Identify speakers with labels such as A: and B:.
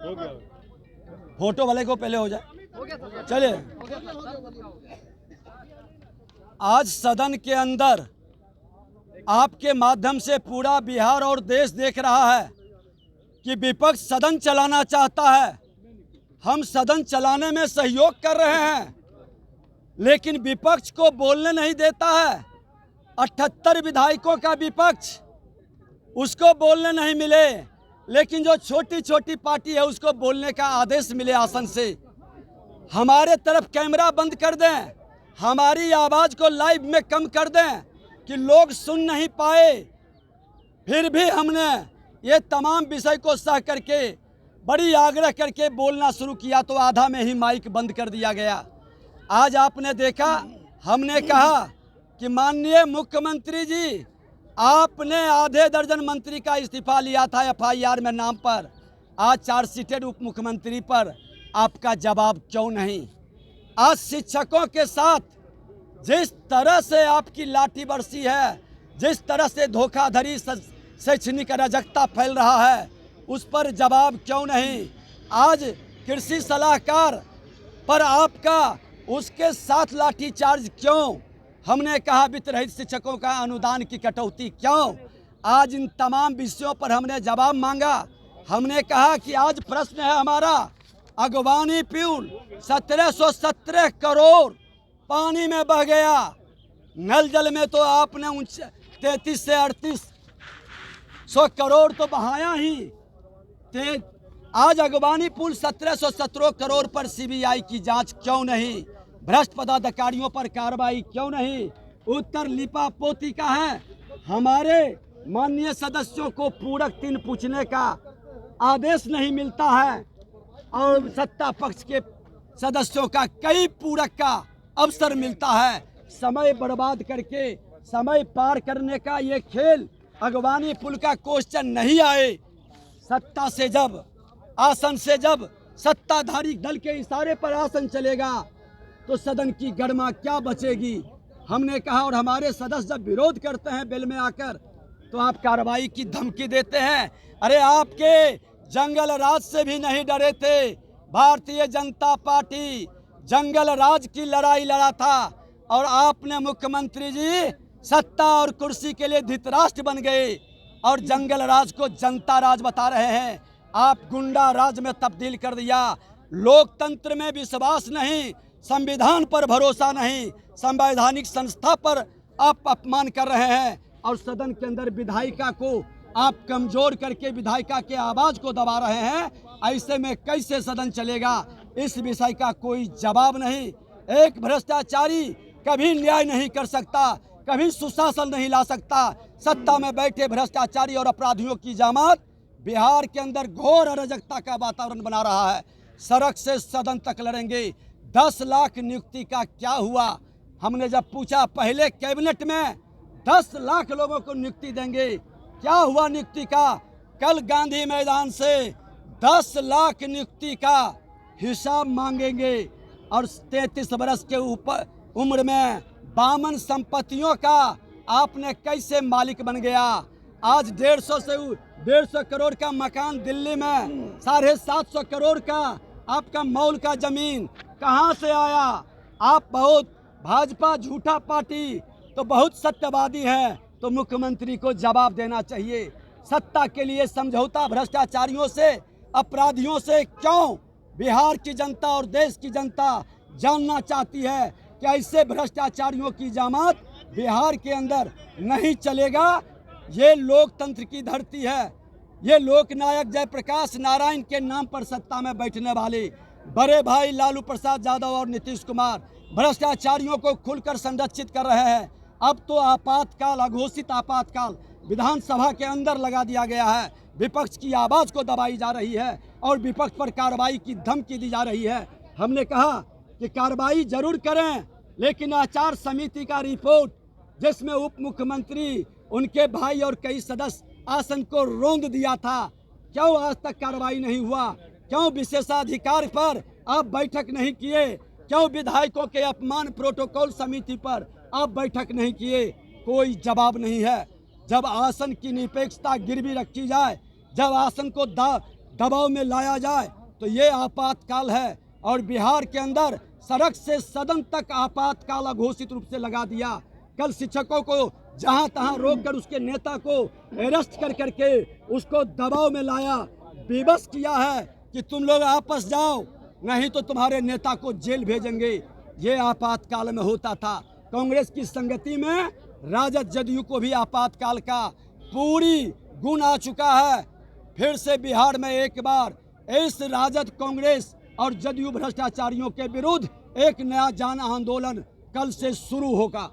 A: Photo वाले को पहले हो जाए। चलिए, आज सदन के अंदर आपके माध्यम से पूरा बिहार और देश देख रहा है कि विपक्ष सदन चलाना चाहता है। हम सदन चलाने में सहयोग कर रहे हैं, लेकिन विपक्ष को बोलने नहीं देता है। 78 विधायकों का विपक्ष, उसको बोलने नहीं मिले, लेकिन जो छोटी छोटी पार्टी है उसको बोलने का आदेश मिले आसन से। हमारे तरफ कैमरा बंद कर दें, हमारी आवाज़ को लाइव में कम कर दें कि लोग सुन नहीं पाए। फिर भी हमने ये तमाम विषय को सह करके बड़ी आग्रह करके बोलना शुरू किया तो आधा में ही माइक बंद कर दिया गया। आज आपने देखा, हमने कहा कि माननीय मुख्यमंत्री जी, आपने आधे दर्जन मंत्री का इस्तीफा लिया था FIR में नाम पर, आज चार्जशीटेड उप मुख्यमंत्री पर आपका जवाब क्यों नहीं? आज शिक्षकों के साथ जिस तरह से आपकी लाठी बरसी है, जिस तरह से धोखाधड़ी शैक्षणिक अराजकता फैल रहा है, उस पर जवाब क्यों नहीं? आज कृषि सलाहकार पर आपका उसके साथ लाठीचार्ज क्यों? हमने कहा वित्त रहित शिक्षकों का अनुदान की कटौती क्यों? आज इन तमाम विषयों पर हमने जवाब मांगा। हमने कहा कि आज प्रश्न है हमारा, अगवानी पुल 1717 करोड़ पानी में बह गया। नल जल में तो आपने 33 से 3800 करोड़ तो बहाया ही। आज अगवानी पुल 1717 करोड़ पर CBI की जांच क्यों नहीं? भ्रष्ट पदाधिकारियों पर कार्रवाई क्यों नहीं? उत्तर लिपा पोती का है। हमारे माननीय सदस्यों को पूरक 3 पूछने का आदेश नहीं मिलता है और सत्ता पक्ष के सदस्यों का कई पूरक का अवसर मिलता है। समय बर्बाद करके समय पार करने का ये खेल, अगवानी पुल का क्वेश्चन नहीं आए। सत्ता से जब, आसन से जब सत्ताधारी दल के इशारे पर आसन चलेगा तो सदन की गरिमा क्या बचेगी? हमने कहा, और हमारे सदस्य जब विरोध करते हैं बेल में आकर तो आप कार्रवाई की धमकी देते हैं। अरे आपके जंगल राज से भी नहीं डरे थे। भारतीय जनता पार्टी जंगल राज की लड़ाई लड़ा था और आपने मुख्यमंत्री जी सत्ता और कुर्सी के लिए धृतराष्ट्र बन गए और जंगल राज को जनता राज बता रहे हैं। आप गुंडा राज में तब्दील कर दिया। लोकतंत्र में विश्वास नहीं, संविधान पर भरोसा नहीं, संवैधानिक संस्था पर आप अपमान कर रहे हैं और सदन के अंदर विधायिका को आप कमजोर करके विधायिका के आवाज को दबा रहे हैं। ऐसे में कैसे सदन चलेगा? इस विषय का कोई जवाब नहीं। एक भ्रष्टाचारी कभी न्याय नहीं कर सकता, कभी सुशासन नहीं ला सकता। सत्ता में बैठे भ्रष्टाचारी और अपराधियों की जमात बिहार के अंदर घोर अराजकता का वातावरण बना रहा है। सड़क से सदन तक लड़ेंगे। 10 लाख नियुक्ति का क्या हुआ? हमने जब पूछा पहले कैबिनेट में 10 लाख लोगों को नियुक्ति देंगे, क्या हुआ नियुक्ति का? कल गांधी मैदान से 10 लाख नियुक्ति का हिसाब मांगेंगे और 33 वर्ष के ऊपर उम्र में 52 संपत्तियों का आपने कैसे मालिक बन गया? आज 150 करोड़ का मकान दिल्ली में, 750 करोड़ का आपका मॉल का जमीन कहां से आया? आप बहुत भाजपा झूठा पार्टी तो बहुत सत्यवादी है, तो मुख्यमंत्री को जवाब देना चाहिए। सत्ता के लिए समझौता भ्रष्टाचारियों से, अपराधियों से क्यों? बिहार की जनता और देश की जनता जानना चाहती है कि ऐसे भ्रष्टाचारियों की जमात बिहार के अंदर नहीं चलेगा। ये लोकतंत्र की धरती है। ये लोकनायक जयप्रकाश नारायण के नाम पर सत्ता में बैठने वाले बड़े भाई लालू प्रसाद यादव और नीतीश कुमार भ्रष्टाचारियों को खुलकर संरक्षित कर रहे हैं। अब तो आपातकाल, अघोषित आपातकाल विधानसभा के अंदर लगा दिया गया है। विपक्ष की आवाज़ को दबाई जा रही है और विपक्ष पर कार्रवाई की धमकी दी जा रही है। हमने कहा कि कार्रवाई जरूर करें, लेकिन आचार समिति का रिपोर्ट जिसमें उप मुख्यमंत्री, उनके भाई और कई सदस्य आसन को रौंद दिया था, क्यों आज तक कार्रवाई नहीं हुआ? क्यों विशेषाधिकार पर आप बैठक नहीं किए? क्यों विधायकों के अपमान प्रोटोकॉल समिति पर आप बैठक नहीं किए? कोई जवाब नहीं है। जब आसन की निरपेक्षता गिरवी रखी जाए, जब आसन को दबाव में लाया जाए तो ये आपातकाल है। और बिहार के अंदर सड़क से सदन तक आपातकाल अघोषित रूप से लगा दिया। कल शिक्षकों को जहां तहां रोककर उसके नेता को अरेस्ट कर करके उसको दबाव में लाया, विवश किया है कि तुम लोग आपस जाओ, नहीं तो तुम्हारे नेता को जेल भेजेंगे। ये आपातकाल में होता था। कांग्रेस की संगति में राजद जदयू को भी आपातकाल का पूरी गुण आ चुका है। फिर से बिहार में एक बार इस राजद, कांग्रेस और जदयू भ्रष्टाचारियों के विरुद्ध एक नया जन आंदोलन कल से शुरू होगा।